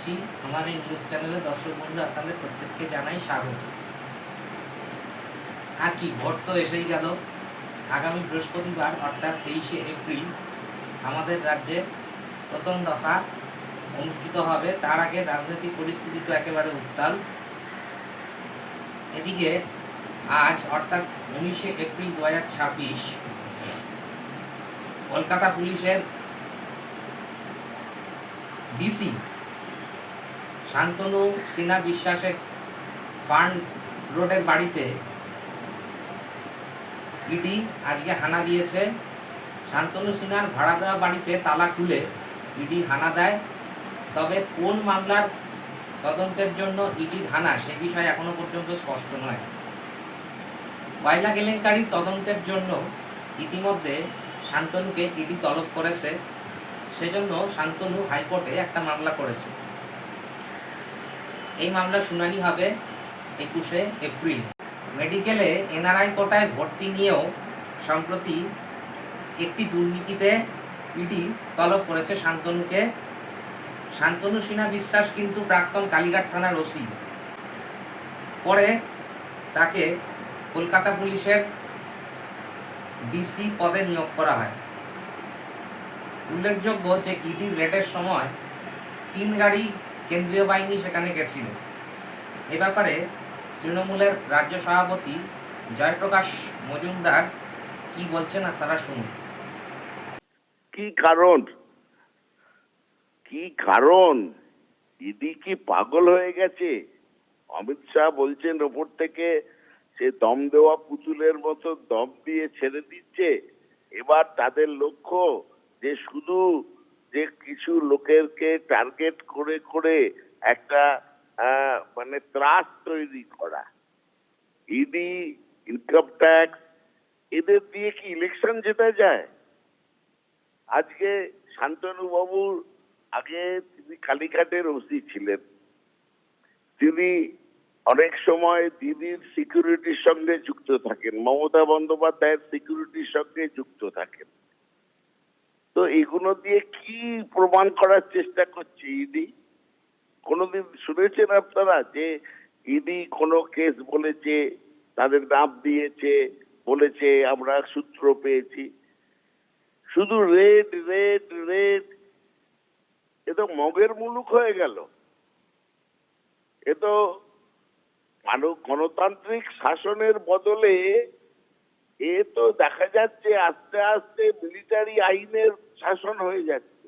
করছি। আমার এই নিউজ চ্যানেলে দর্শক বন্ধু আপনাদের প্রত্যেককে জানাই স্বাগত। আর কি, ভোট তো এসেই গেল। আগামী বৃহস্পতিবার অর্থাৎ 23শে এপ্রিল আমাদের রাজ্যে প্রথম দফা অনুষ্ঠিত হবে। তার আগে রাজনৈতিক পরিস্থিতি তো একেবারে উত্তাল। এদিকে আজ অর্থাৎ 19শে এপ্রিল 2026 কলকাতা পুলিশের ডিসি শান্তনু সিনহা বিশ্বাসের ফান্ড রোডের বাড়িতে ইডি আজকে হানা দিয়েছে। শান্তনু সিনহার ভাড়া দেওয়া বাড়িতে তালা খুলে ইডি হানা দেয়। তবে কোন মামলার তদন্তের জন্য ইডির হানা সে বিষয়ে এখনো পর্যন্ত স্পষ্ট নয়। কয়লা কেলেঙ্কারির তদন্তের জন্য ইতিমধ্যে শান্তনুকে ইডি তলব করেছে। সেজন্য শান্তনু হাইকোর্টে একটা মামলা করেছে। এই মামলার শুনানি হবে 21শে এপ্রিল। মেডিকেলে এনআরআই কোটায় ভর্তি নিয়েও সম্প্রতি একটি দুর্নীতিতে ইডি তলব করেছে শান্তনুকে। শান্তনু সিনহা বিশ্বাস কিন্তু প্রাক্তন কালীঘাট থানার ওসি। পরে তাকে কলকাতা পুলিশের ডিসি পদে নিয়োগ করা হয়। উল্লেখযোগ্য যে ইডির রেডের সময় 3 গাড়ি কেন্দ্রীয় বাহিনী সেখানে গেছিল। এ ব্যাপারে তৃণমূলের রাজ্য সভাপতি জয়প্রকাশ মজুমদার কি বলছেন আপনারা শুনুন। কি কারণ ইডি কি পাগল হয়ে গেছে? অমিত শাহ বলছেন ওপর থেকে সে দম দেওয়া পুতুলের মতো দম দিয়ে ছেড়ে দিচ্ছে। এবার তাদের লক্ষ্য যে শুধু যে কিছু লোকেরকে টার্গেট করে করে একটা মানে ত্রাস তৈরি করা। ইডি, ইনকাম ট্যাক্স, এদের দিয়ে কি ইলেকশন জেতা যায়? আজকে শান্তনু বাবুর আগে তিনি কালীঘাটের ওসি ছিলেন। তিনি অনেক সময় দিদির সিকিউরিটির সঙ্গে যুক্ত থাকেন, মমতা বন্দ্যোপাধ্যায়ের সিকিউরিটির সঙ্গে যুক্ত থাকেন। তো এগুলো দিয়ে কি প্রমাণ করার চেষ্টা করছে ইডি? কোনোদিন শুনেছেন আপনারা যে ইডি কোনো কেস বলেছে, তাদের নাম দিয়েছে, বলেছে আমরা সূত্র পেয়েছি? শুধু রেড রেড রেড, এ তো মগের মুলুক হয়ে গেল। এ তো গণতান্ত্রিক শাসনের বদলে এ তো দেখা যাচ্ছে আস্তে আস্তে মিলিটারি আইনের শাসন হয়ে যাচ্ছে।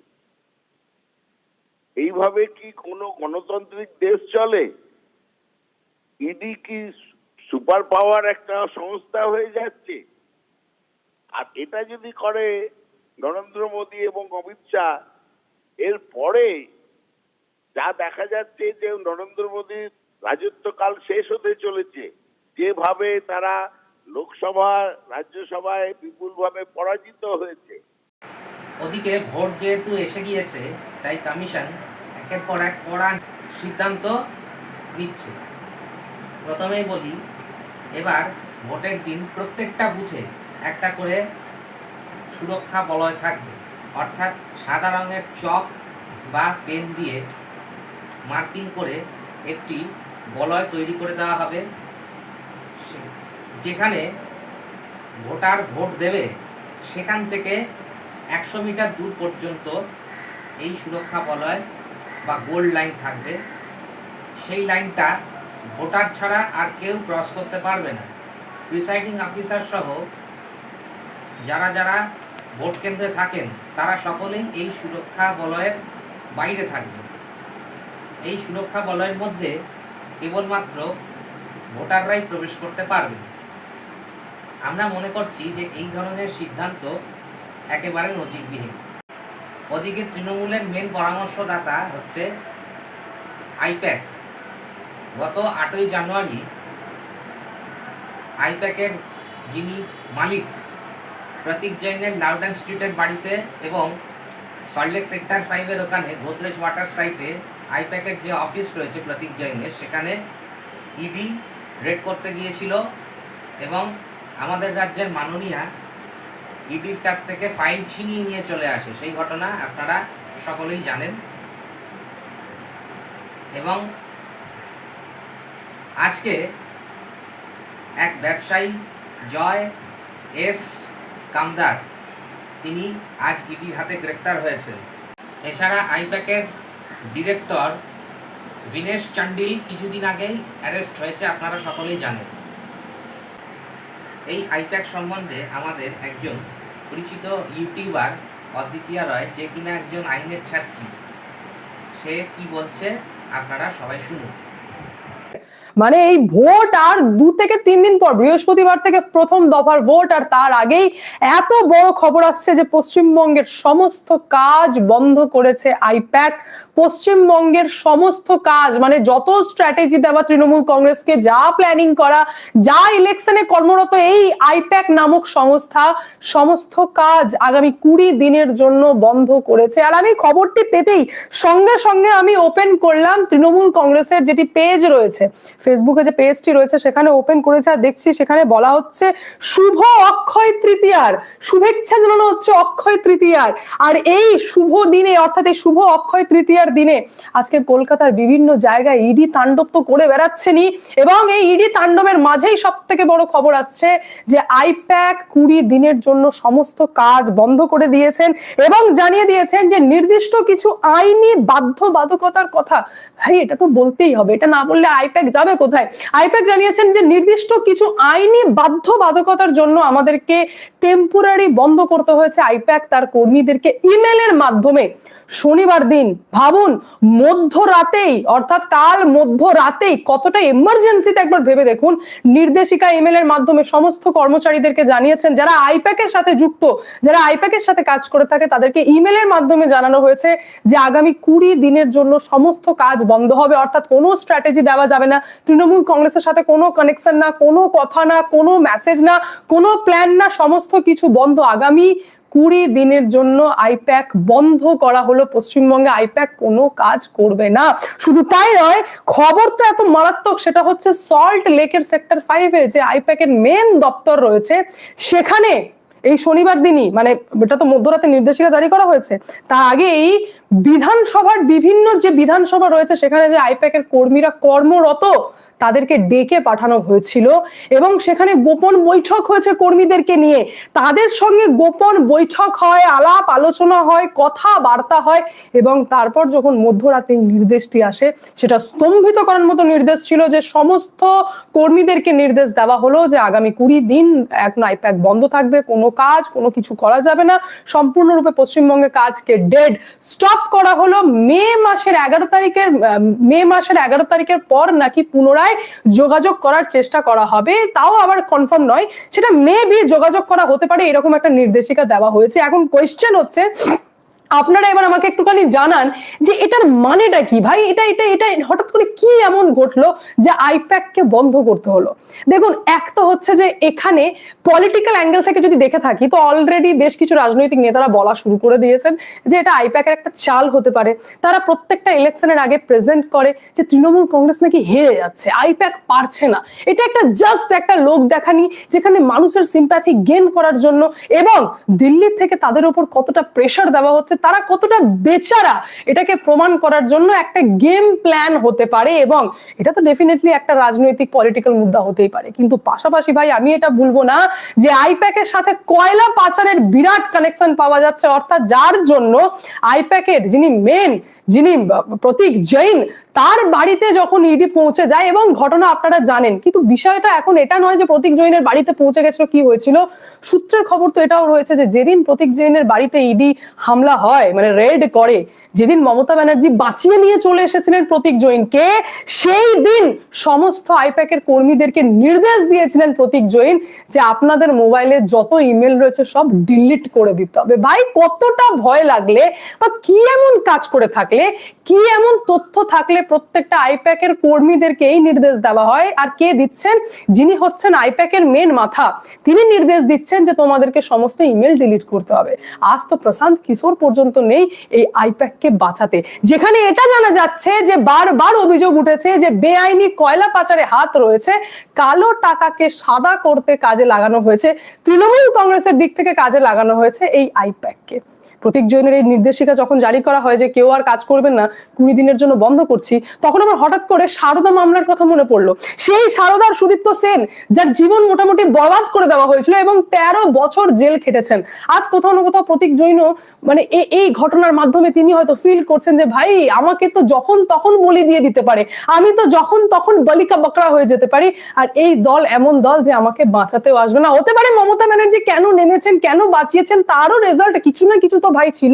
এইভাবে কি কোনো গণতান্ত্রিক দেশ চলে? ইডি কি সুপার পাওয়ার একটা সংস্থা হয়ে যাচ্ছে? আর এটা যদি করে নরেন্দ্র মোদী এবং অমিত শাহ, এর পরে যা দেখা যাচ্ছে যে নরেন্দ্র মোদীর রাজত্বকাল শেষ হতে চলেছে। যেভাবে তারা লোকসভা, রাজ্যসভায় বিপুলভাবে পরাজিত হয়েছে। ওদিকে ভোট যেহেতু এসে গিয়েছে, তাই কমিশন একের পর এক কড়া সিদ্ধান্ত নিচ্ছে। প্রথমেই বলি, এবার ভোটের দিন প্রত্যেকটা বুথে একটা করে সুরক্ষা বলয় থাকবে। অর্থাৎ সাদা রঙের চক বা পেন দিয়ে মার্কিং করে একটি বলয় তৈরি করে দেওয়া হবে। যেখানে ভোটার ভোট দেবে সেখান থেকে 100 মিটার দূর পর্যন্ত এই সুরক্ষা বলয় বা গোল্ড লাইন থাকবে। সেই লাইনটা ভোটার ছাড়া আর কেউ ক্রস করতে পারবে না। প্রিসাইডিং অফিসার সহ যারা যারা ভোট কেন্দ্রে থাকেন তারা সকলেই এই সুরক্ষা বলয়ের বাইরে থাকবে। এই সুরক্ষা বলয়ের মধ্যে কেবলমাত্র ভোটাররাই প্রবেশ করতে পারবে। আমরা মনে করছি যে এই ধরনের সিদ্ধান্ত একেবারে নজিরবিহীন। ওদিকে তৃণমূলের মেন পরামর্শদাতা হচ্ছে আইপ্যাক। গত 8ই জানুয়ারি আইপ্যাকের যিনি মালিক প্রতীক জৈনের লাউডন স্ট্রিটের বাড়িতে এবং সল্টলেক সেক্টর 5-এর ওখানে গোদরেজ ওয়াটার সাইটে আইপ্যাকের যে অফিস রয়েছে প্রতীক জৈনের, সেখানে ইডি রেড করতে গিয়েছিল এবং আমাদের রাজ্যের মাননীয়া ইডির কাছ থেকে ফাইল ছিনিয়ে নিয়ে চলে আসে। সেই ঘটনা আপনারা সকলেই জানেন। এবং আজকে এক ব্যবসায়ী জয় এস কামদার তিনি আজ ইডির হাতে গ্রেপ্তার হয়েছেন। এছাড়া আইপ্যাকের ডিরেক্টর বিনেশ চান্ডিল কিছুদিন আগেই অ্যারেস্ট হয়েছে, আপনারা সকলেই জানেন। এই আইপ্যাক সম্বন্ধে আমাদের একজন পরিচিত ইউটিউবার অদ্বিতীয়া রয়, যে কিনা একজন আইনের ছাত্রী, সে কি বলছে আপনারা সবাই শুনুন। মানে এই ভোট আর 2 থেকে 3 দিন পর বৃহস্পতিবার থেকে প্রথম দফার ভোট, আর তার আগেই এত বড় খবর আসছে যে পশ্চিমবঙ্গের সমস্ত কাজ বন্ধ করেছে আইপ্যাক। পশ্চিমবঙ্গের সমস্ত কাজ মানে যত স্ট্র্যাটেজি দেওয়া তৃণমূল কংগ্রেসকে, যা প্ল্যানিং করা, যা ইলেকশনে কর্মরত এই আইপ্যাক নামক সংস্থা, সমস্ত কাজ আগামী 20 দিনের জন্য বন্ধ করেছে। আর আমি খবরটি পেতেই সঙ্গে সঙ্গে আমি ওপেন করলাম তৃণমূল কংগ্রেসের যেটি পেজ রয়েছে, ফেসবুকে যে পেজটি রয়েছে সেখানে ওপেন করেছে, আর দেখছি সেখানে বলা হচ্ছে শুভ অক্ষয় তৃতীয়ার, শুভেচ্ছা জানানো হচ্ছে অক্ষয় তৃতীয়ার। আর এই শুভ দিনে, অর্থাৎ এই শুভ অক্ষয় তৃতীয়ার দিনে আজকে কলকাতার বিভিন্ন জায়গায় ইডি তাণ্ডব তো করে বেড়াচ্ছেনি, এবং এই ইডি তাণ্ডবের মাঝেই সব থেকে বড় খবর আসছে যে আইপ্যাক 20 দিনের জন্য সমস্ত কাজ বন্ধ করে দিয়েছেন এবং জানিয়ে দিয়েছেন যে নির্দিষ্ট কিছু আইনি বাধ্যবাধকতার কথা। ভাই এটা তো বলতেই হবে, এটা না বললে আইপ্যাক যাবে কোথায়? আইপ্যাক জানিয়েছেন যে নির্দিষ্ট কিছু আইনি বাধ্যবাধকতার জন্য আমাদেরকে টেম্পোরারি বন্ধ করতে হয়েছে আইপ্যাক তার কর্মীদেরকে ইমেলের মাধ্যমে। শনিবার দিন ভাবুন, মধ্যরাতেই, অর্থাৎ কাল মধ্যরাতেই, কতটা এমার্জেন্সিতে একবার ভেবে দেখুন। নির্দেশিকা ইমেলের মাধ্যমে সমস্ত কর্মচারীদেরকে জানিয়েছেন, যারা আইপ্যাকের সাথে যুক্ত, যারা আইপ্যাকের সাথে কাজ করে থাকে তাদেরকে ইমেলের মাধ্যমে জানানো হয়েছে যে আগামী 20 দিনের জন্য সমস্ত কাজ বন্ধ হবে, অর্থাৎ কোনো স্ট্র্যাটেজি দেওয়া যাবে না, তৃণমূল কংগ্রেসের সাথে কোনো কানেকশন না, কোনো কথা না, কোনো মেসেজ না, কোনো প্ল্যান না, সমস্ত কিছু বন্ধ। আগামী 20 দিনের জন্য আইপ্যাক বন্ধ করা হলো। পশ্চিমবঙ্গে আইপ্যাক কোনো কাজ করবে না। শুধু তাই নয়, খবর তো এত মারাত্মক, সেটা হচ্ছে সল্ট লেকের সেক্টর 5-এ যে আইপ্যাকের মেন দপ্তর রয়েছে সেখানে এই শনিবার দিনই, মানে এটা তো মধ্যরাতে নির্দেশিকা জারি করা হয়েছে, তার আগেই বিধানসভার বিভিন্ন যে বিধানসভা রয়েছে সেখানে যে আইপ্যাকের কর্মীরা কর্মরত তাদেরকে ডেকে পাঠানো হয়েছিল এবং সেখানে গোপন বৈঠক হয়েছে কর্মীদেরকে নিয়ে। তাদের সঙ্গে গোপন বৈঠক হয়, আলাপ আলোচনা হয়, কথাবার্তা হয়, এবং তারপর যখন মধ্যরাতে এই নির্দেশটি আসে, সেটা স্তম্ভিত করার মতো নির্দেশ ছিল যে সমস্ত কর্মীদেরকে নির্দেশ দেওয়া হলো যে আগামী 20 দিন এখন আইপ্যাক বন্ধ থাকবে, কোনো কাজ কোনো কিছু করা যাবে না, সম্পূর্ণরূপে পশ্চিমবঙ্গে কাজকে ডেড স্টপ করা হলো। মে মাসের 11 তারিখের পর নাকি পুনরায় যোগাযোগ করার চেষ্টা করা হবে, তাও আবার কনফার্ম নয়, সেটা মেবি যোগাযোগ করা হতে পারে, এরকম একটা নির্দেশিকা দেওয়া হয়েছে। এখন কোয়েশ্চেন হচ্ছে, আপনারা এবার আমাকে একটুখানি জানান যে এটার মানেটা কি ভাই? এটা এটা এটা হঠাৎ করে কি এমন ঘটলো যে আইপ্যাককে বন্ধ করতে হলো? দেখুন, এক তো হচ্ছে যে এখানে পলিটিক্যাল অ্যাঙ্গেল থেকে যদি দেখে থাকি তো অলরেডি বেশ কিছু রাজনৈতিক নেতারা বলা শুরু করে দিয়েছেন যে এটা আইপ্যাকের একটা চাল হতে পারে। তারা প্রত্যেকটা ইলেকশনের আগে প্রেজেন্ট করে যে তৃণমূল কংগ্রেস নাকি হেরে যাচ্ছে, আইপ্যাক পারছে না। এটা একটা জাস্ট একটা লোক দেখানি, যেখানে মানুষের সিম্প্যাথি গেইন করার জন্য এবং দিল্লি থেকে তাদের উপর কতটা প্রেশার দেওয়া হচ্ছে, তারা কতটা বেচারা, এটাকে প্রমাণ করার জন্য একটা গেম প্ল্যান হতে পারে। এবং এটা তো ডেফিনেটলি একটা রাজনৈতিক পলিটিক্যাল মুদ্রা হতেই পারে, কিন্তু পাশাপাশি ভাই আমি এটা ভুলবো না যে আইপ্যাকের সাথে কয়লা পাচারের বিরাট কানেকশন পাওয়া যাচ্ছে, অর্থাৎ যার জন্য আইপ্যাকের যিনি প্রতীক জৈন, তার বাড়িতে যখন ইডি পৌঁছে যায়, এবং ঘটনা আপনারা জানেন, কিন্তু বিষয়টা এখন এটা নয় যে প্রতীক জৈনের বাড়িতে পৌঁছে গেছিল, কি হয়েছিল সূত্রের খবর তো এটাও রয়েছে যে যেদিন প্রতীক জৈনের বাড়িতে ইডি হামলা হয়, মানে রেড করে, যেদিন মমতা ব্যানার্জি বাঁচিয়ে নিয়ে চলে এসেছিলেন প্রতীক জৈনকে, সেই দিন সমস্ত আইপ্যাকের কর্মীদেরকে নির্দেশ দিয়েছিলেন প্রতীক জৈন যে আপনাদের মোবাইলে যত ইমেল রয়েছে সব ডিলিট করে দিতে হবে। ভাই কতটা ভয় লাগলে বা কি এমন কাজ করে থাকলে, কি এমন তথ্য থাকলে প্রত্যেকটা আইপ্যাকের কর্মীদেরকে এই নির্দেশ দেওয়া হয়? আর কে দিচ্ছেন? যিনি হচ্ছেন আইপ্যাকের মেন মাথা, তিনি নির্দেশ দিচ্ছেন যে তোমাদেরকে সমস্ত ইমেল ডিলিট করতে হবে। আজ তো প্রশান্ত কিশোর পর্যন্ত নেই এই আইপ্যাককে বাঁচাতে, যেখানে এটা জানা যাচ্ছে যে বারবার অভিযোগ উঠেছে যে বেআইনি কয়লা পাচারে হাত রয়েছে, কালো টাকাকে সাদা করতে কাজে লাগানো হয়েছে, তৃণমূল কংগ্রেসের দিক থেকে কাজে লাগানো হয়েছে এই আইপ্যাককে। প্রতীক জৈনের এই নির্দেশিকা যখন জারি করা হয় যে কেউ আর কাজ করবেন না, 20 দিনের জন্য বন্ধ করছি, তখন আমার হঠাৎ করে সারদা মামলার কথা মনে পড়লো। সেই সারদার সুদীপ্ত সেন, যার জীবন মোটামুটি বরবাদ করে দেওয়া হয়েছিল এবং 13 বছর জেল খেটেছেন। আজ কোথাও না কোথাও প্রতীক জৈন মানে এই ঘটনার মাধ্যমে তিনি হয়তো ফিল করছেন যে ভাই আমাকে তো যখন তখন বলি দিয়ে দিতে পারে, আমি তো যখন তখন বলিকা বকরা হয়ে যেতে পারি, আর এই দল এমন দল যে আমাকে বাঁচাতেও আসবে না। হতে পারে মমতা ব্যানার্জি কেন নেমেছেন, কেন বাঁচিয়েছেন, তারও রেজাল্ট কিছু না কিছু তো ভাই ছিল,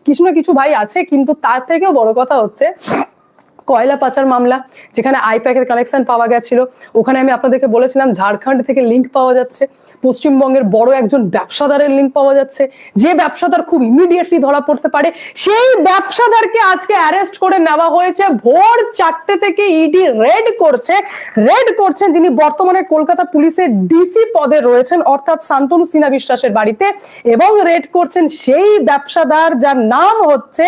কিছু না কিছু ভাই আছে। কিন্তু তার থেকেও বড় কথা হচ্ছে কয়লা পাচার মামলা, যেখানে আইপ্যাকের কানেকশন পাওয়া গেছিল, ওখানে আমি আপনাদেরকে বলেছিলাম ঝাড়খণ্ড থেকে লিঙ্ক পাওয়া যাচ্ছে, পশ্চিমবঙ্গের বড় একজন ব্যবসাদারের লিঙ্ক পাওয়া যাচ্ছে, যে ব্যবসাদার খুব ইমিডিয়েটলি ধরা পড়তে পারে। সেই ব্যবসাদারকে আজকে অ্যারেস্ট করে নেওয়া হয়েছে। ভোর 4টে থেকে ইডি রেড করছেন যিনি বর্তমানে কলকাতা পুলিশের ডিসি পদে রয়েছেন, অর্থাৎ শান্তনু সিনহা বিশ্বাসের বাড়িতে, এবং রেড করছেন সেই ব্যবসাদার যার নাম হচ্ছে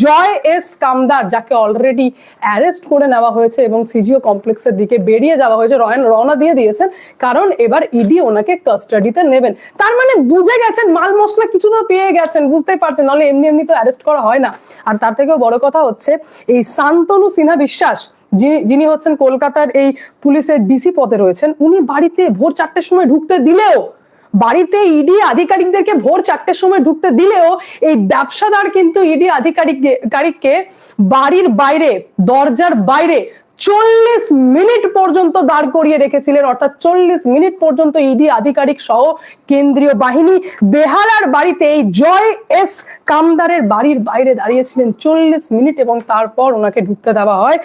জয় এস কামদার, যাকে অলরেডি অ্যারেস্ট করে নেওয়া হয়েছে এবং সিজিও কমপ্লেক্সের দিকে বেরিয়ে যাওয়া হয়েছে, রওনা দিয়ে দিয়েছেন, কারণ এবার ইডি ওনাকে কাস্টাডিতে নেবেন। তার মানে বুঝে গেছেন মাল মশলা কিছু তো পেয়ে গেছেন, বুঝতেই পারছেন, নাহলে এমনি এমনি তো অ্যারেস্ট করা হয় না। আর তার থেকেও বড় কথা হচ্ছে এই শান্তনু সিনহা বিশ্বাস যিনি হচ্ছেন কলকাতার এই পুলিশের ডিসি পদে রয়েছেন, উনি বাড়িতে ভোর 4টের সময় ঢুকতে দিলেও, বাড়িতে ইডি আধিকারিকদেরকে ভোর 4টের সময় ঢুকতে দিলেও এই ব্যবসাদার কিন্তু ইডি আধিকারিককে বাড়ির বাইরে, দরজার বাইরে 40 মিনিট পর্যন্ত দাঁড় করিয়ে রেখেছিলেন। অর্থাৎ 40 মিনিট পর্যন্ত ইডি আধিকারিক সহ কেন্দ্রীয় বাহিনী বেহালার বাড়িতে এই জয় এস কামদারের বাড়ির বাইরে দাঁড়িয়েছিলেন 40 মিনিট, এবং তারপর ওনাকে ঢুকতে দেওয়া হয়।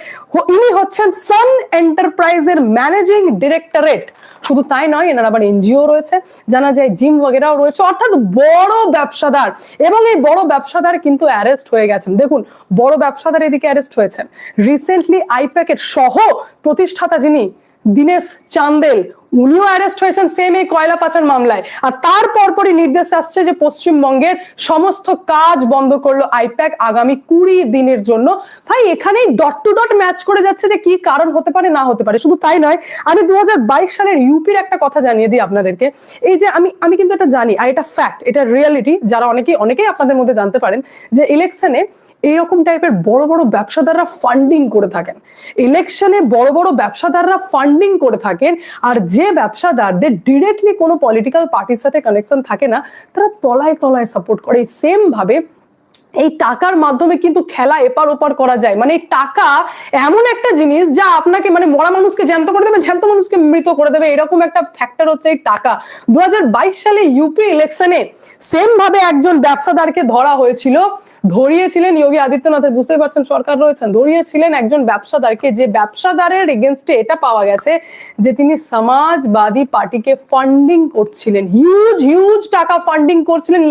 ইনি হচ্ছেন সান এন্টারপ্রাইজের ম্যানেজিং ডিরেক্টরেট। শুধু তাই নয়, এনার আবার এনজিও রয়েছে, জানা যায় জিম বগেরাও রয়েছে, অর্থাৎ বড় ব্যবসাদার। এবং এই বড় ব্যবসাদার কিন্তু অ্যারেস্ট হয়ে গেছেন। দেখুন, বড় ব্যবসাদার এদিকে অ্যারেস্ট হয়েছেন, রিসেন্টলি আইপ্যাকের সহ প্রতিষ্ঠাতা যিনি দীনেশ চান্দেল, উনিও অ্যারেস্ট হয়েছেন সেম এই কয়লা পাচার মামলায়। আর তার পরপরই নির্দেশ আসছে যে পশ্চিমবঙ্গের সমস্ত কাজ বন্ধ করলো আইপ্যাক আগামী 20 দিনের জন্য। ভাই এখানেই ডট টু ডট ম্যাচ করে যাচ্ছে যে কি কারণ হতে পারে না হতে পারে। শুধু তাই নয়, আমি 2022 সালের ইউপির একটা কথা জানিয়ে দিই আপনাদেরকে। এই যে আমি কিন্তু এটা জানি, আর এটা ফ্যাক্ট, এটা রিয়ালিটি, যারা অনেকেই আপনাদের মধ্যে জানতে পারেন যে ইলেকশনে এইরকম টাইপের বড় বড় ব্যবসাদাররা ফান্ডিং করে থাকেন, ইলেকশনে বড় বড় ব্যবসাদাররা ফান্ডিং করে থাকেন। আর যে ব্যবসাদারদের ডিরেক্টলি কোনো পলিটিক্যাল পার্টির সাথে কানেকশন থাকে না, তারা তলায় তলায় সাপোর্ট করে। সেম ভাবে এই টাকার মাধ্যমে কিন্তু খেলা এপার ওপার করা যায়। মানে টাকা এমন একটা জিনিস যা আপনাকে মানে মরা মানুষকে জ্যান্ত করে দেবে, জ্যান্ত মানুষকে মৃত করে দেবে, এরকম একটা ফ্যাক্টর হচ্ছে এই টাকা। 2022 সালে ইউপি ইলেকশনে সেম ভাবে একজন ব্যবসাদারকে ধরা হয়েছিল, ধরিয়েছিলেন যোগী আদিত্যনাথের, বুঝতে পারছেন সরকার রয়েছেন, ধরিয়েছিলেন একজন ব্যবসাদারকে, যে ব্যবসাদারের এগেনস্টে এটা পাওয়া গেছে যে তিনি সমাজবাদী পার্টিকে ফান্ডিং করছিলেন, হিউজ টাকা ফান্ডিং করছিলেন,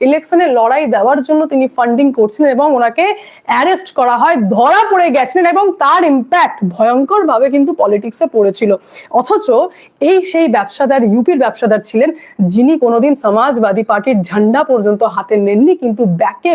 ইলেকশনে লড়াই দেওয়ার জন্য তিনি ফান্ডিং করছিলেন, এবং ওনাকে অ্যারেস্ট করা হয়, ধরা পড়ে গেছিলেন, এবং তার ইম্প্যাক্ট ভয়ঙ্কর ভাবে কিন্তু পলিটিক্সে পড়েছিল। অথচ এই সেই ব্যবসাদার, ইউপির ব্যবসাদার ছিলেন যিনি কোনোদিন সমাজবাদী পার্টির ঝান্ডা পর্যন্ত হাতে নেননি, কিন্তু ব্যাকে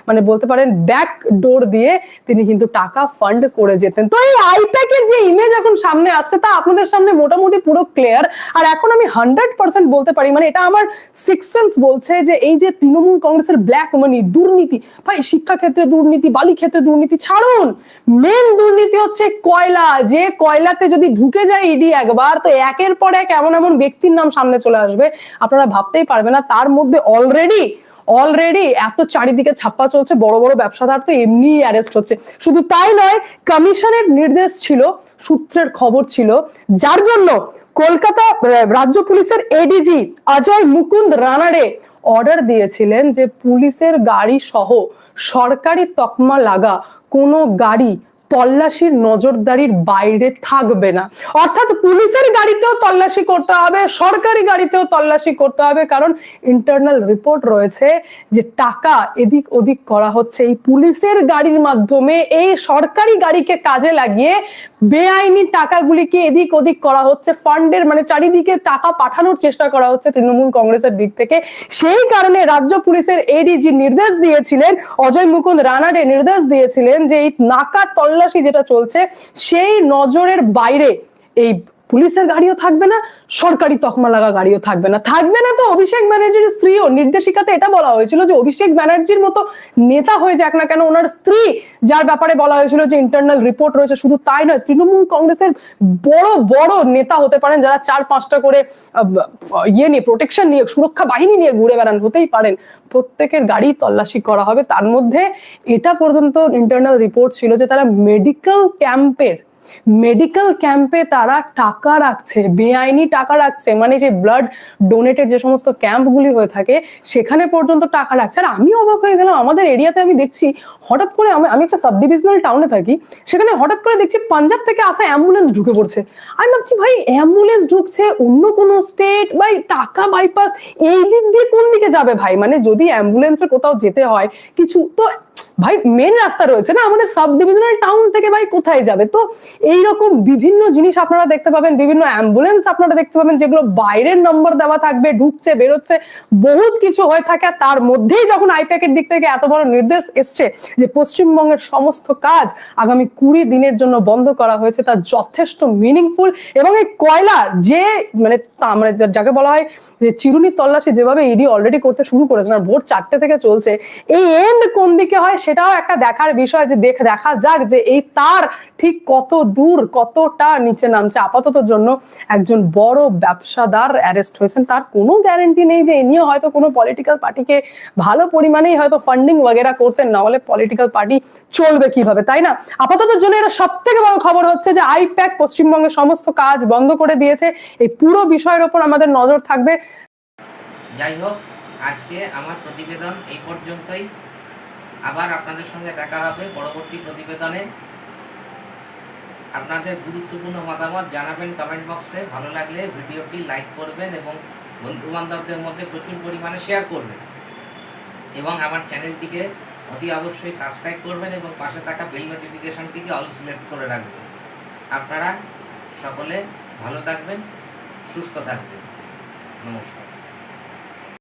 মানে বলতে পারেন ব্যাক ডোর দিয়ে তিনি কিন্তু টাকা ফান্ড করে যেতেন। তো এই আইপ্যাকের যে ইমেজ এখন সামনে আসছে তা আপনাদের সামনে মোটামুটি পুরো ক্লিয়ার। আর এখন আমি 100% বলতে পারি, মানে এটা আমার সিক্স সেন্স বলছে যে এই যে তৃণমূল কংগ্রেসের ব্ল্যাক মানি, দুর্নীতি, ভাই শিক্ষা ক্ষেত্রে দুর্নীতি, বালি ক্ষেত্রে দুর্নীতি ছাড়ুন, মেন দুর্নীতি হচ্ছে কয়লা। যে কয়লাতে যদি ঢুকে যায় ইডি একবার, তো একের পর এক এমন এমন ব্যক্তির নাম সামনে চলে আসবে আপনারা ভাবতেই পারবেন না। তার মধ্যে অলরেডি এত চারিদিকে ছাপ্পা চলছে, বড় বড় ব্যবসাদার তো এমনি অ্যারেস্ট হচ্ছে। শুধু তাই নয়, কমিশনের নির্দেশ ছিল, সূত্রের খবর ছিল, যার জন্য কলকাতা রাজ্য পুলিশের এডিজি অজয় মুকুন্দ রানাডে অর্ডার দিয়েছিলেন যে পুলিশের গাড়ি সহ সরকারি তকমা লাগা কোনো গাড়ি তল্লাশির নজরদারির বাইরে থাকবে না। অর্থাৎ পুলিশের গাড়িতেও তল্লাশি করতে হবে, সরকারি গাড়িতেও তল্লাশি করতে হবে, কারণ ইন্টারনাল রিপোর্ট রয়েছে যে টাকা এদিক ওদিক করা হচ্ছে এই পুলিশের গাড়ির মাধ্যমে। এই সরকারি গাড়িকে কাজে লাগিয়ে বেআইনি টাকাগুলিকে এদিক ওদিক করা হচ্ছে, ফান্ডের মানে চারিদিকে টাকা পাঠানোর চেষ্টা করা হচ্ছে তৃণমূল কংগ্রেসের দিক থেকে। সেই কারণে রাজ্য পুলিশের এডিজি নির্দেশ দিয়েছিলেন, অজয় মুকুন্দ রানাডে নির্দেশ দিয়েছিলেন যে এই নাকা তল্লাশি যেটা চলছে সেই নজরের বাইরে এই পুলিশের গাড়িও থাকবে না, সরকারি তকমা লাগা গাড়িও থাকবে না। থাকবে না তো অভিষেক ব্যানার্জির স্ত্রীও। নির্দেশিকাতে এটা বলা হয়েছিল যে অভিষেক ব্যানার্জির মতো নেতা হয়ে যাক না কেন, ওনার স্ত্রী, যার ব্যাপারে বলা হয়েছিল যে ইন্টারনাল রিপোর্ট রয়েছে, শুধু তাই নয়, তৃণমূল কংগ্রেসের বড় বড় নেতা হতে পারেন, যারা 4-5টা করে ইয়ে নিয়ে, প্রোটেকশন নিয়ে, সুরক্ষা বাহিনী নিয়ে ঘুরে বেড়ান, হতেই পারেন। প্রত্যেকের গাড়ি তল্লাশি করা হবে। তার মধ্যে এটা পর্যন্ত ইন্টারনাল রিপোর্ট ছিল যে তারা মেডিকেল ক্যাম্পে তারা টাকা রাখছে, বেআইনি টাকা রাখছে। মানে যে ব্লাড ডোনেটেড যে সমস্ত ক্যাম্পগুলি হয়ে থাকে সেখানে পর্যন্ত টাকা রাখছে। আর আমি অবাক হয়ে গেলাম, আমাদের এরিয়াতে আমি দেখছি হঠাৎ করে, আমি একটা সাব ডিভিশনাল টাউনে থাকি, সেখানে হঠাৎ করে দেখছি পাঞ্জাব থেকে আসা অ্যাম্বুলেন্স ঢুকে পড়ছে। আমি ভাবছি ভাই, অ্যাম্বুলেন্স ঢুকছে অন্য কোনো স্টেট, ভাই টাকা বাইপাস এই দিক দিয়ে কোন দিকে যাবে ভাই? মানে যদি অ্যাম্বুলেন্সের কোথাও যেতে হয় কিছু, তো ভাই মেন রাস্তা রয়েছে না আমাদের সাব ডিভিশনাল টাউন থেকে, ভাই কোথায় যাবে? তো এইরকম বিভিন্ন জিনিস আপনারা দেখতে পাবেন, বিভিন্ন অ্যাম্বুলেন্স আপনারা দেখতে পাবেন যেগুলো বাইরের নম্বর দেওয়া থাকবে, ঢুকছে বেরোচ্ছে, বহুত কিছু হয়ে থাকে। তার মধ্যেই যখন আইপ্যাকের দিক থেকে এত বড় নির্দেশ এসছে যে পশ্চিমবঙ্গের সমস্ত কাজ আগামী 20 দিনের জন্য বন্ধ করা হয়েছে, তা যথেষ্ট মিনিংফুল। এবং এই কয়লার যে মানে যাকে বলা হয় যে চিরুনি তল্লাশি যেভাবে ইডি অলরেডি করতে শুরু করেছে, আর ভোর 4টে থেকে চলছে, এই এন্ড কোন দিকে হয় সেটাও একটা দেখার বিষয়। যে দেখা যাক যে এই তার ঠিক কত দূর, কতটা নিচে নামছে। আপাতত জন্য একজন বড় ব্যবসাদার অ্যারেস্ট হয়েছেন, তার কোনো গ্যারান্টি নেই যে এ নিয়ে হয়তো কোনো পলিটিক্যাল পার্টিকে ভালো পরিমাণেই হয়তো ফান্ডিং वगैरह করতেন, না হলে পলিটিক্যাল পার্টি চলবে কিভাবে, তাই না? আপাতত জন্য এটা সব থেকে বড় খবর হচ্ছে যে আইপ্যাক পশ্চিমবঙ্গের সমস্ত কাজ বন্ধ করে দিয়েছে। এই পুরো বিষয়ের উপর আমাদের নজর থাকবে। যাই হোক, আজকে আমার প্রতিবেদন এই পর্যন্তই। আবার আপনাদের সঙ্গে দেখা হবে পরবর্তী প্রতিবেদনে। আপনাদের গুরুত্বপূর্ণ মতামত জানাবেন কমেন্ট বক্সে। ভালো লাগলে ভিডিওটি লাইক করবেন এবং বন্ধুবান্ধবদের মধ্যে প্রচুর পরিমাণে শেয়ার করবেন, এবং আমার চ্যানেলটিকে অতি অবশ্যই সাবস্ক্রাইব করবেন এবং পাশে থাকা বেল নোটিফিকেশনটিকে অল সিলেক্ট করে রাখবেন। আপনারা সকলে ভালো থাকবেন, সুস্থ থাকবেন। নমস্কার।